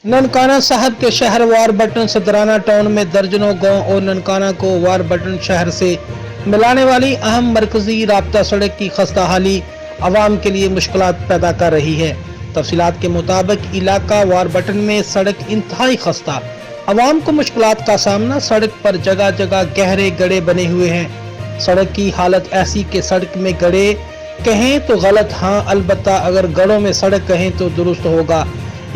ननकाना साहब के शहर वारबटन सदराना टाउन में दर्जनों गांव और ननकाना को वारबटन शहर से मिलाने वाली अहम मरकजी राब्ता सड़क की खस्ता हाली आवाम के लिए मुश्किलात पैदा कर रही है। तफसीलात के मुताबिक इलाका वारबटन में सड़क इंतहाई खस्ता, आवाम को मुश्किलात का सामना। सड़क पर जगह जगह गहरे गड्ढे बने हुए हैं। सड़क की हालत ऐसी कि सड़क में गड्ढे कहें तो गलत, हाँ अलबत्ता अगर गड्ढों में सड़क कहें तो दुरुस्त होगा।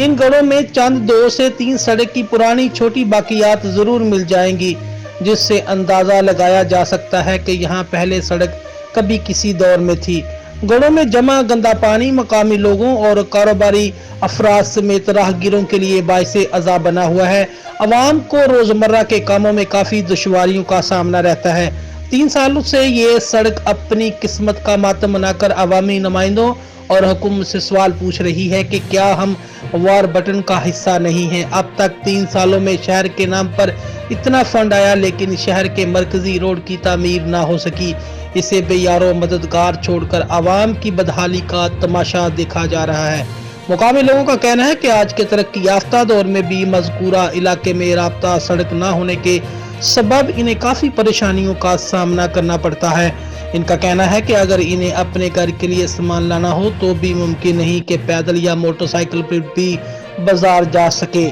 इन गड्ढों में चंद 2 से 3 सड़क की पुरानी छोटी बाकियात जरूर मिल जाएंगी, जिससे अंदाजा लगाया जा सकता है कि यहाँ पहले सड़क कभी किसी दौर में थी। गड्ढों में जमा गंदा पानी मकामी लोगों और कारोबारी अफराद समेत राहगीरों के लिए बाइसे अज़ा बना हुआ है। अवाम को रोजमर्रा के कामों में काफी दुश्वारियों का सामना रहता है। 3 सालों से ये सड़क अपनी किस्मत का मातम मनाकर अवामी नुमाइंदों और हुकूमत से सवाल पूछ रही है कि क्या हम वारबटन का हिस्सा नहीं हैं। अब तक 3 सालों में शहर के नाम पर इतना फंड आया, लेकिन शहर के मरकजी रोड की तामीर ना हो सकी। इसे बेयारो मददगार छोड़कर आवाम की बदहाली का तमाशा देखा जा रहा है। मुकामी लोगों का कहना है कि आज के तरक्की याफ्ता दौर में भी मज़कूरा इलाके में राब्ता सड़क ना होने के सबब इन्हें काफी परेशानियों का सामना करना पड़ता है। इनका कहना है कि अगर इन्हें अपने घर के लिए सामान लाना हो तो भी मुमकिन नहीं कि पैदल या मोटरसाइकिल पर भी बाजार जा सके।